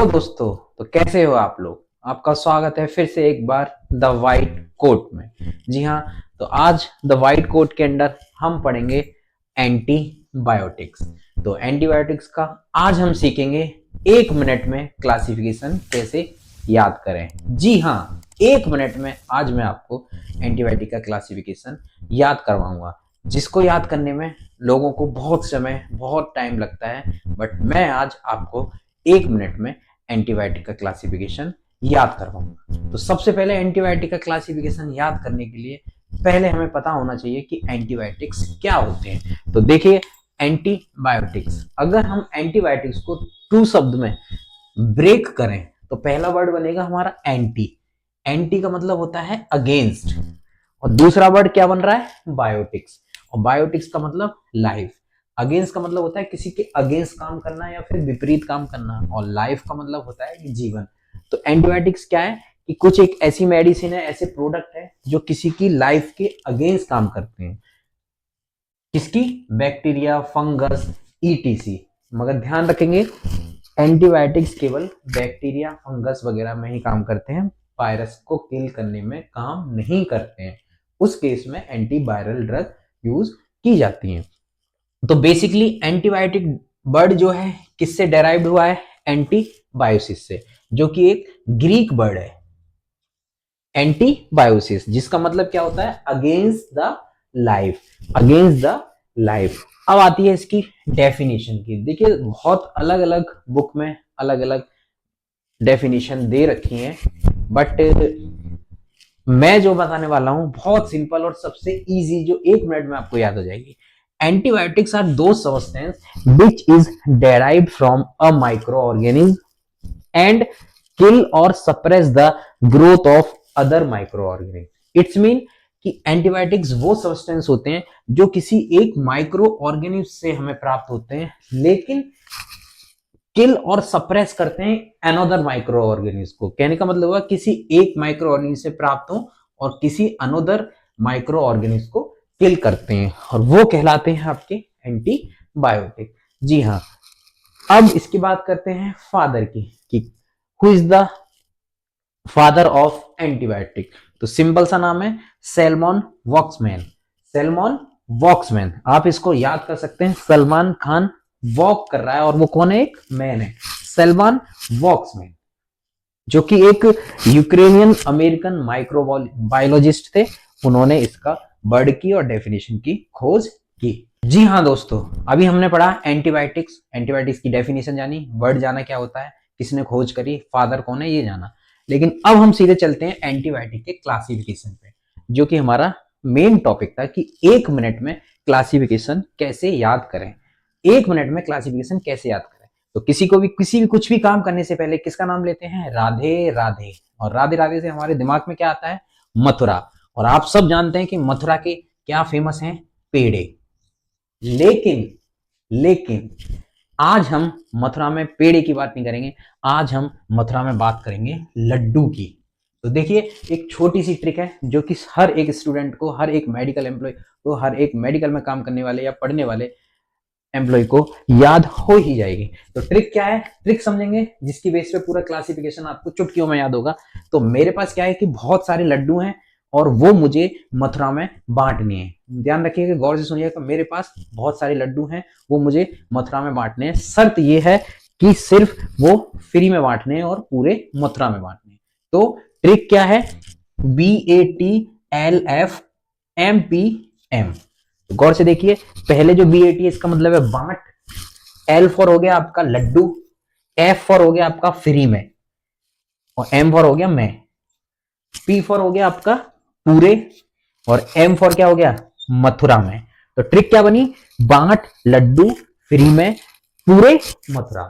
दोस्तों, तो कैसे हो आप लोग। आपका स्वागत है फिर से एक बार द वाइट कोट में। जी हाँ, तो आज द वाइट कोट के अंदर हम पढ़ेंगे एंटीबायोटिक्स। तो एंटीबायोटिक्स का आज हम सीखेंगे 1 मिनट में क्लासिफिकेशन कैसे याद करें। जी हाँ, 1 मिनट में आज मैं आपको एंटीबायोटिक का क्लासिफिकेशन याद करवाऊंगा, जिसको याद करने में लोगों को बहुत समय बहुत टाइम लगता है, बट मैं आज आपको 1 मिनट में एंटीबायोटिक का क्लासिफिकेशन याद करवाऊंगा। तो सबसे पहले एंटीबायोटिक का क्लासिफिकेशन याद करने के लिए पहले हमें पता होना चाहिए कि एंटीबायोटिक्स क्या होते हैं। तो देखिए, एंटीबायोटिक्स, अगर हम एंटीबायोटिक्स को 2 शब्द में ब्रेक करें तो पहला वर्ड बनेगा हमारा एंटी। एंटी का मतलब होता है अगेंस्ट, और दूसरा वर्ड क्या बन रहा है, बायोटिक्स, और बायोटिक्स का मतलब लाइफ। अगेंस्ट का मतलब होता है किसी के अगेंस्ट काम करना या फिर विपरीत काम करना, और लाइफ का मतलब होता है कि जीवन। तो एंटीबायोटिक्स क्या है कि कुछ एक ऐसी मेडिसिन है, ऐसे प्रोडक्ट है जो किसी की लाइफ के अगेंस्ट काम करते हैं। किसकी, बैक्टीरिया, फंगस, ईटीसी। मगर ध्यान रखेंगे, एंटीबायोटिक्स केवल बैक्टीरिया, फंगस वगैरह में ही काम करते हैं, वायरस को किल करने में काम नहीं करते हैं। उस केस में एंटीवायरल ड्रग यूज की जाती हैं। तो बेसिकली एंटीबायोटिक वर्ड जो है किससे डेराइव्ड हुआ है, एंटीबायोसिस से, जो कि एक ग्रीक वर्ड है। एंटीबायोसिस जिसका मतलब क्या होता है, against the life, against the life. अब आती है इसकी डेफिनेशन की। देखिए, बहुत अलग अलग बुक में अलग अलग डेफिनेशन दे रखी है, बट मैं जो बताने वाला हूं बहुत सिंपल और सबसे इजी, जो 1 मिनट में आपको याद हो जाएगी। Antibiotics are those substances which is derived from a microorganism and kill or suppress the growth of other microorganisms. It's mean कि एंटीबायोटिक्स वो सब्सटेंस होते हैं जो किसी एक माइक्रो ऑर्गेनिज्म से हमें प्राप्त होते हैं, लेकिन किल और सप्रेस करते हैं अनदर माइक्रो ऑर्गेनिज्म को। कहने का मतलब हुआ किसी एक माइक्रो ऑर्गेनिज्म से प्राप्त हो और किसी अनदर माइक्रो ऑर्गेनिज्म को किल करते हैं, और वो कहलाते हैं आपके एंटीबायोटिक। जी हाँ, अब इसकी बात करते हैं फादर की कि who is the father of antibiotic. तो सिंपल सा नाम है सैलमन वॉक्समैन। सैलमन वॉक्समैन, आप इसको याद कर सकते हैं, सलमान खान वॉक कर रहा है और वो कौन है, एक मैन है, सलमान वॉक्समैन, जो कि एक यूक्रेनियन अमेरिकन माइक्रोबायोलॉजिस्ट थे। उन्होंने इसका वर्ड की और डेफिनेशन की खोज की। जी हाँ दोस्तों, अभी हमने पढ़ा एंटीबायोटिक्स, एंटीबायोटिक्स की डेफिनेशन जानी, वर्ड जाना क्या होता है, किसने खोज करी, फादर कौन है, ये जाना। लेकिन अब हम सीधे चलते हैं एंटीबायोटिक के क्लासिफिकेशन पे, जो कि हमारा मेन टॉपिक था कि 1 मिनट में क्लासिफिकेशन कैसे याद करें। 1 मिनट में क्लासिफिकेशन कैसे याद करें। तो किसी भी कुछ भी काम करने से पहले किसका नाम लेते हैं, राधे राधे। और राधे राधे से हमारे दिमाग में क्या आता है, मथुरा। और आप सब जानते हैं कि मथुरा के क्या फेमस हैं, पेड़े। लेकिन आज हम मथुरा में पेड़े की बात नहीं करेंगे, आज हम मथुरा में बात करेंगे लड्डू की। तो देखिए, एक छोटी सी ट्रिक है जो कि हर एक स्टूडेंट को, हर एक मेडिकल एम्प्लॉय को, हर एक मेडिकल में काम करने वाले या पढ़ने वाले एम्प्लॉय को याद हो ही जाएगी। तो ट्रिक क्या है, ट्रिक समझेंगे जिसकी बेस पे पूरा क्लासिफिकेशन आपको चुटकियों में याद होगा। तो मेरे पास क्या है कि बहुत सारे लड्डू हैं और वो मुझे मथुरा में बांटने हैं। ध्यान रखिएगा, गौर से सुनिएगा, मेरे पास बहुत सारे लड्डू हैं, वो मुझे मथुरा में बांटने हैं। शर्त ये है कि सिर्फ वो फ्री में बांटने हैं और पूरे मथुरा में बांटने हैं। तो ट्रिक क्या है, BATLFMPM। गौर से देखिए, पहले जो BAT है इसका मतलब है बांट, L फॉर हो गया आपका लड्डू, F फॉर हो गया आपका फ्री में, और M फॉर हो गया मैं, P फॉर हो गया आपका पूरे, और M फॉर क्या हो गया, मथुरा में। तो ट्रिक क्या बनी, बांट लड्डू फ्री में पूरे मथुरा,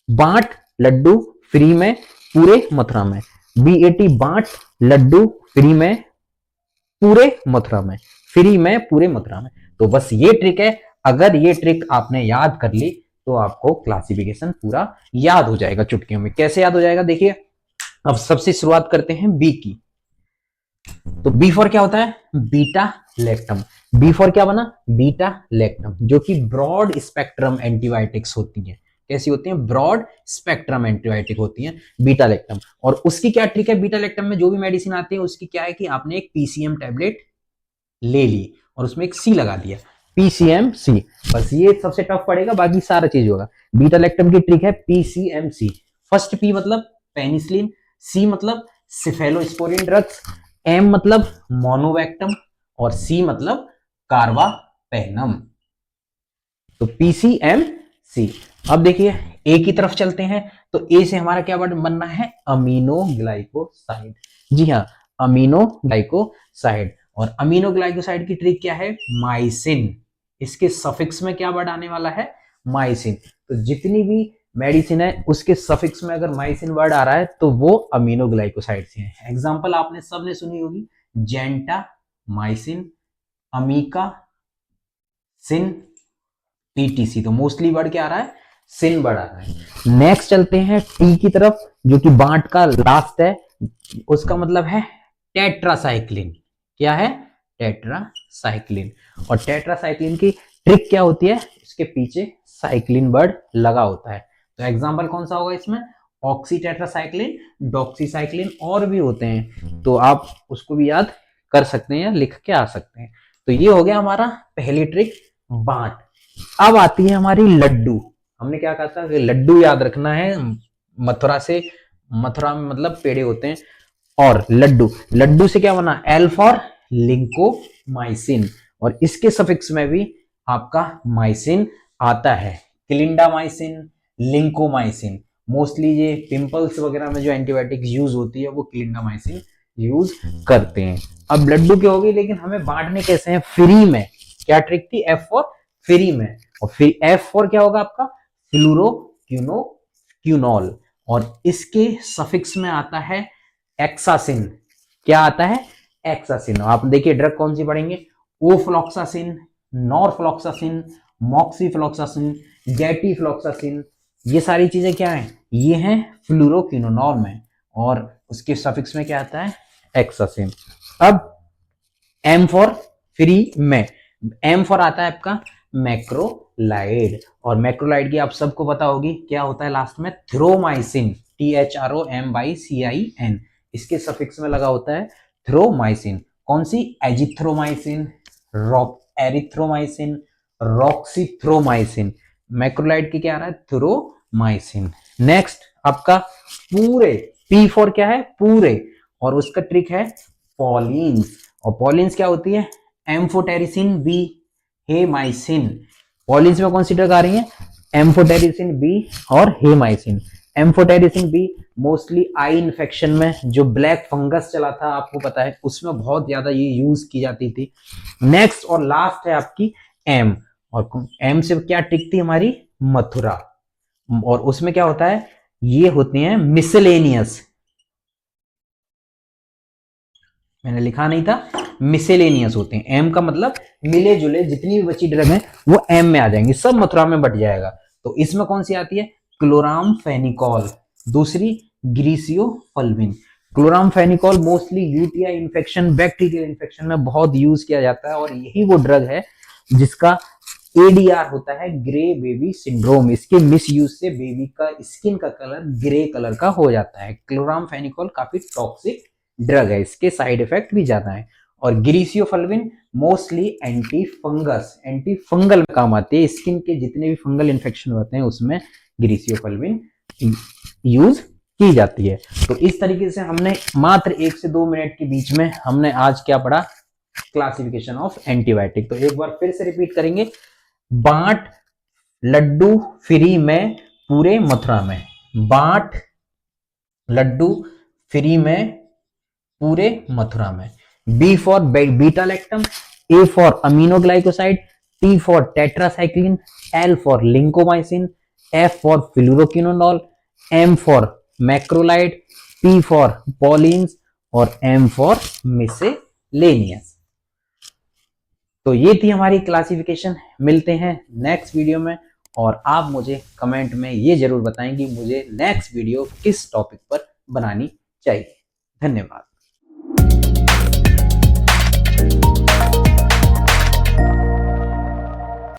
बांट लड्डू फ्री में पूरे मथुरा में। BAT बांट लड्डू फ्री में पूरे मथुरा में, फ्री में पूरे मथुरा में। तो बस ये ट्रिक है, अगर ये ट्रिक आपने याद कर ली तो आपको क्लासिफिकेशन पूरा याद हो जाएगा चुटकियों में। कैसे याद हो जाएगा, देखिए, अब सबसे शुरुआत करते हैं बी की। तो बी फॉर क्या होता है, बीटा लैक्टम। बी फॉर क्या बना, बीटा लैक्टम, जो कि ब्रॉड स्पेक्ट्रम एंटीबायोटिक्स होती है। कैसी होती हैं, ब्रॉड स्पेक्ट्रम एंटीबायोटिक होती हैं बीटा लैक्टम। और उसकी क्या ट्रिक है, बीटा लैक्टम में जो भी मेडिसिन आती है उसकी क्या है कि आपने एक पीसीएम टैबलेट ले ली और उसमें एक सी लगा दिया, पीसीएम सी, बस ये सबसे टफ पड़ेगा, बाकी सारा चीज होगा। बीटा लैक्टम की ट्रिक है पीसीएम सी। फर्स्ट पी मतलब पेनिसिलिन, सी मतलब सिफेलोस्पोरिन ड्रग्स, एम मतलब मोनोवैक्टम और सी मतलब कार्बापेनम। तो पीसीएम सी। अब देखिए ए की तरफ चलते हैं, तो ए से हमारा क्या बनना है, अमीनो ग्लाइकोसाइड। जी हाँ, अमीनो ग्लाइकोसाइड। और अमीनो ग्लाइकोसाइड की ट्रिक क्या है, माइसिन। इसके सफिक्स में क्या वर्ड आने वाला है, माइसिन। तो जितनी भी मेडिसिन है उसके सफिक्स में अगर माइसिन वर्ड आ रहा है तो वो अमीनो ग्लाइकोसाइड से है। एग्जांपल आपने सबने सुनी होगी, जेंटा माइसिन, अमीका सिन, पीटीसी। तो मोस्टली वर्ड क्या आ रहा है, सिन वर्ड आ रहा है। नेक्स्ट चलते हैं टी की तरफ, जो कि बांट का लास्ट है, उसका मतलब है टेट्रासाइक्लिन। क्या है, टेट्रासाइक्लिन। और टेट्रासाइक्लिन की ट्रिक क्या होती है, इसके पीछे साइक्लिन वर्ड लगा होता है। तो एग्जांपल कौन सा होगा इसमें, ऑक्सी टेट्रासाइक्लिन, डॉक्सीसाइक्लिन, और भी होते हैं, तो आप उसको भी याद कर सकते हैं या लिख के आ सकते हैं। तो ये हो गया हमारा पहली ट्रिक, बांट। अब आती है हमारी लड्डू। हमने क्या कहा था कि लड्डू याद रखना है, मथुरा से, मथुरा में मतलब पेड़े होते हैं। और लड्डू, लड्डू से क्या बना, एल फॉर लिंकोमाइसिन, और इसके सफिक्स में भी आपका माइसिन आता है, क्लिंडामाइसिन, लिंकोमाइसिन। मोस्टली ये पिंपल्स वगैरह में जो एंटीबायोटिक्स यूज होती है वो क्लिंडामाइसिन यूज करते हैं। अब लड्डू की होगी, लेकिन हमें बांटने कैसे हैं, फ्री में। क्या ट्रिक थी, एफ फॉर फ्री में, और फिर एफ फॉर क्या होगा आपका, फ्लूरोक्विनोल, और इसके सफिक्स में आता है एक्सासिन। क्या आता है, एक्सासिन। आप देखिए ड्रग कौन सी पढ़ेंगे, ओफ्लॉक्सासिन, नॉरफ्लॉक्सासिन, मॉक्सीफ्लॉक्सासिन, गैटीफ्लॉक्सासिन। ये सारी चीजें क्या हैं, ये हैं फ्लूरोक्विनोल में, और उसके सफिक्स में क्या आता है, एक्सासिन। अब एम फॉर फ्री में, एम फॉर आता है आपका मैक्रोलाइड, और मैक्रोलाइड की आप सबको पता होगी क्या होता है लास्ट में, थ्रोमाइसिन, THROMYCIN। इसके सफिक्स में लगा होता है थ्रोमाइसिन। कौन सी, एजिथ्रोमाइसिन, एरिथ्रोमाइसिन, रॉक्सीथ्रोमाइसिन। मैक्रोलाइड की क्या आ रहा है, थ्रोमाइसिन। नेक्स्ट आपका पूरे, पी फॉर क्या है, पूरे, और उसका ट्रिक है पॉलिन्स। और पॉलिन्स क्या होती है, एम्फोटेरिसिन बी, हेमाइसिन। पॉलिन्स में कौन सी ड्रग आ रही है, एम्फोटेरिसिन बी और hamycin. Amphotericin B mostly eye infection में, जो ब्लैक फंगस चला था आपको पता है, उसमें बहुत ज्यादा ये यूज की जाती थी। नेक्स्ट और लास्ट है आपकी एम, और एम से क्या ट्रिक थी हमारी, मथुरा, और उसमें क्या होता है, ये होती हैं मिसलेनियस। मैंने लिखा नहीं था, मिसेलेनियस होते हैं। एम का मतलब मिले जुले, जितनी भी बची ड्रग है वो एम में आ जाएंगी, सब मथुरा में बट जाएगा। तो इसमें कौन सी आती है, क्लोरामफेनिकॉल, दूसरी griseofulvin. Chloramphenicol mostly UTI infection, bacterial infection में बहुत यूज किया जाता है, और यही वो ड्रग है जिसका एडीआर होता है, ग्रे बेबी सिंड्रोम। इसके मिस यूज से बेबी का स्किन का कलर ग्रे कलर का हो जाता है। क्लोरामफेनिकॉल काफी टॉक्सिक ड्रग है, इसके साइड इफेक्ट भी ज्यादा है। और griseofulvin mostly anti fungus, anti fungal में काम आती है, स्किन के जितने भी फंगल इन्फेक्शन होते हैं उसमें ग्रीसियोफल्विन यूज की जाती है। तो इस तरीके से हमने मात्र 1 से 2 मिनट के बीच में हमने आज क्या पढ़ा, क्लासिफिकेशन ऑफ एंटीबायोटिक। तो एक बार फिर से रिपीट करेंगे, बांट लड्डू फ्री में पूरे मथुरा में, बांट लड्डू फ्री में पूरे मथुरा में। B for beta lactam, A for aminoglycoside, T for tetracycline, L for lincomycin, F for fluoroquinol, M for macrolide, P for polyenes, और एम फॉर मिसेलेनियस। तो ये थी हमारी क्लासिफिकेशन। मिलते हैं नेक्स्ट वीडियो में, और आप मुझे कमेंट में ये जरूर बताएं कि मुझे नेक्स्ट वीडियो किस टॉपिक पर बनानी चाहिए। धन्यवाद।